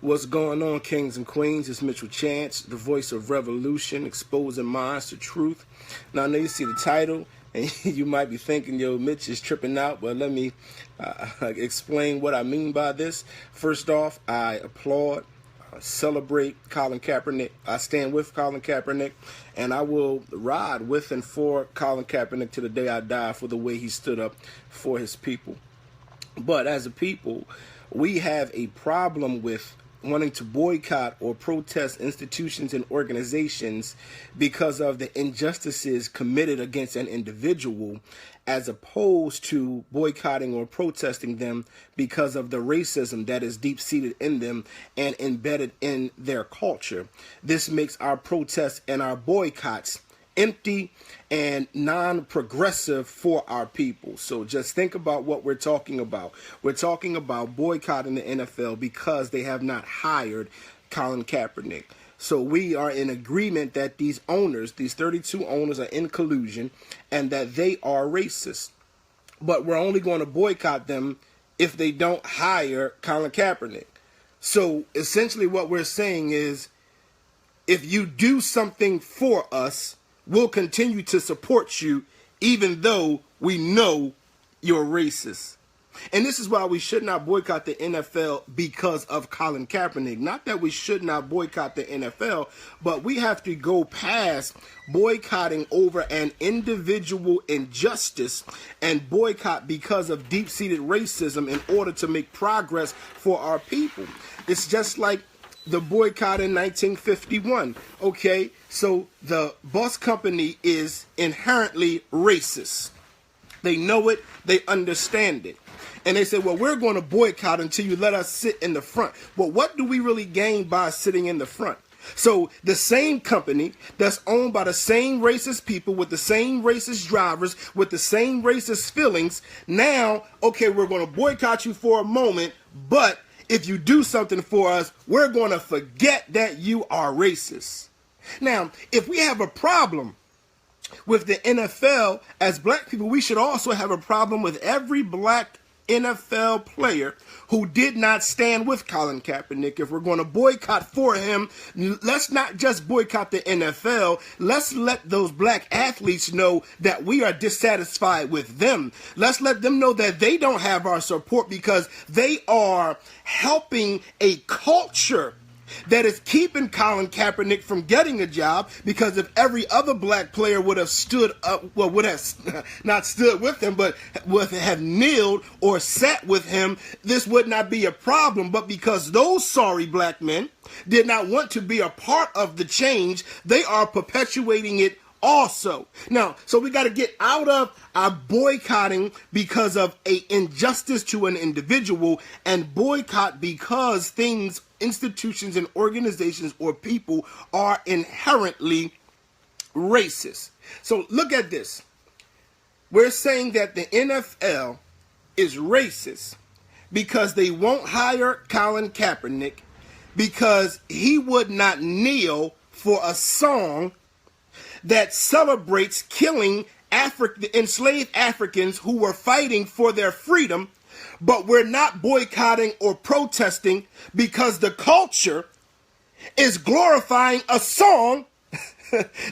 What's going on, kings and queens? It's Mitchell Chance, the voice of revolution, exposing minds to truth. Now, I know you see the title, and you might be thinking, yo, Mitch is tripping out, but let me explain what I mean by this. First off, I applaud, celebrate Colin Kaepernick. I stand with Colin Kaepernick, and I will ride with and for Colin Kaepernick to the day I die for the way he stood up for his people. But as a people, we have a problem with wanting to boycott or protest institutions and organizations because of the injustices committed against an individual, as opposed to boycotting or protesting them because of the racism that is deep-seated in them and embedded in their culture. This makes our protests and our boycotts empty and non-progressive for our people. So just think about what we're talking about. We're talking about boycotting the NFL because they have not hired Colin Kaepernick. So we are in agreement that these owners, these 32 owners, are in collusion and that they are racist. But we're only going to boycott them if they don't hire Colin Kaepernick. So essentially what we're saying is, if you do something for us, we'll continue to support you even though we know you're racist. And this is why we should not boycott the NFL because of Colin Kaepernick. Not that we should not boycott the NFL, but we have to go past boycotting over an individual injustice and boycott because of deep-seated racism in order to make progress for our people. It's just like the boycott in 1951. Okay, so the bus company is inherently racist. They know it, they understand it. And they say, well, we're going to boycott until you let us sit in the front. But what do we really gain by sitting in the front? So the same company that's owned by the same racist people with the same racist drivers, with the same racist feelings, now, okay, we're going to boycott you for a moment, but if you do something for us, we're going to forget that you are racist. Now, if we have a problem with the NFL as black people, we should also have a problem with every black NFL player who did not stand with Colin Kaepernick. If we're going to boycott for him, let's not just boycott the NFL. Let's let those black athletes know that we are dissatisfied with them. Let's let them know that they don't have our support because they are helping a culture that is keeping Colin Kaepernick from getting a job, because if every other black player would have stood up, well, would have not stood with him, but would have kneeled or sat with him, this would not be a problem. But because those sorry black men did not want to be a part of the change, they are perpetuating it also. Now, so we got to get out of our boycotting because of an injustice to an individual and boycott because things, institutions and organizations or people are inherently racist. So look at this. We're saying that the NFL is racist because they won't hire Colin Kaepernick because he would not kneel for a song that celebrates killing enslaved Africans who were fighting for their freedom. But we're not boycotting or protesting because the culture is glorifying a song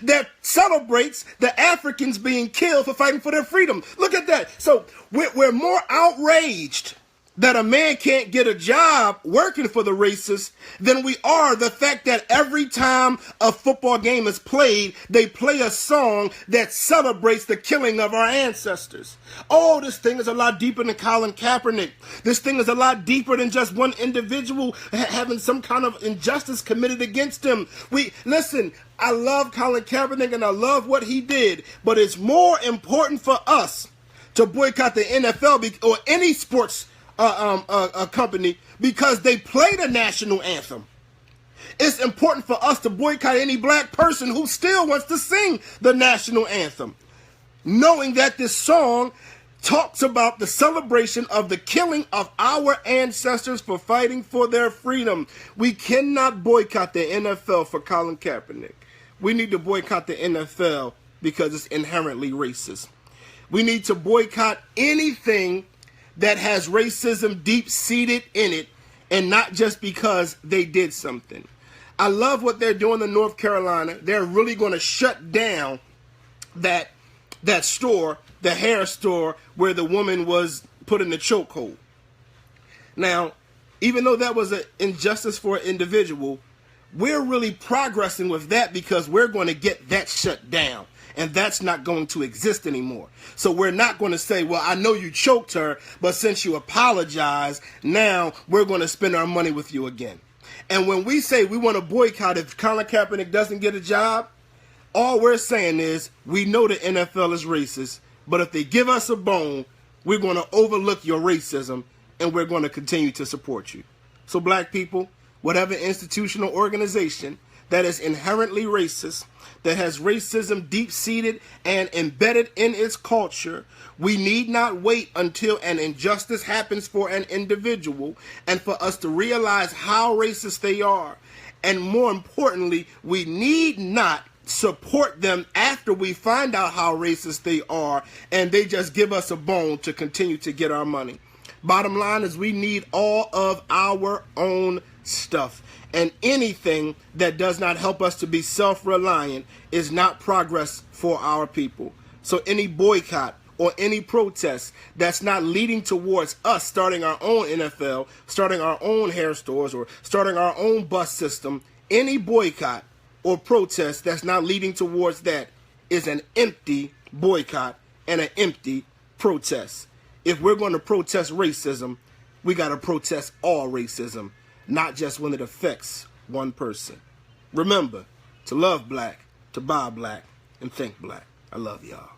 that celebrates the Africans being killed for fighting for their freedom. Look at that. So we're more outraged that a man can't get a job working for the racists than we are the fact that every time a football game is played, they play a song that celebrates the killing of our ancestors. Oh, this thing is a lot deeper than Colin Kaepernick. This thing is a lot deeper than just one individual having some kind of injustice committed against him. Listen, I love Colin Kaepernick and I love what he did, but it's more important for us to boycott the NFL or any sports a company because they play the national anthem. It's important for us to boycott any black person who still wants to sing the national anthem, knowing that this song talks about the celebration of the killing of our ancestors for fighting for their freedom. We cannot boycott the NFL for Colin Kaepernick. We need to boycott the NFL because it's inherently racist. We need to boycott anything that has racism deep-seated in it and not just because they did something. I love what they're doing in North Carolina. They're really going to shut down that store, the hair store, where the woman was put in the chokehold. Now, even though that was an injustice for an individual, we're really progressing with that because we're going to get that shut down. And that's not going to exist anymore. So we're not going to say, well, I know you choked her, but since you apologize, now we're going to spend our money with you again. And when we say we want to boycott if Colin Kaepernick doesn't get a job, all we're saying is we know the NFL is racist, but if they give us a bone, we're going to overlook your racism and we're going to continue to support you. So black people, whatever institutional organization that is inherently racist, that has racism deep-seated and embedded in its culture, we need not wait until an injustice happens for an individual and for us to realize how racist they are. And more importantly, we need not support them after we find out how racist they are and they just give us a bone to continue to get our money. Bottom line is we need all of our own stuff. And anything that does not help us to be self-reliant is not progress for our people. So any boycott or any protest that's not leading towards us starting our own NFL, starting our own hair stores, or starting our own bus system, any boycott or protest that's not leading towards that is an empty boycott and an empty protest. If we're going to protest racism, we got to protest all racism, not just when it affects one person. Remember to love black, to buy black, and think black. I love y'all.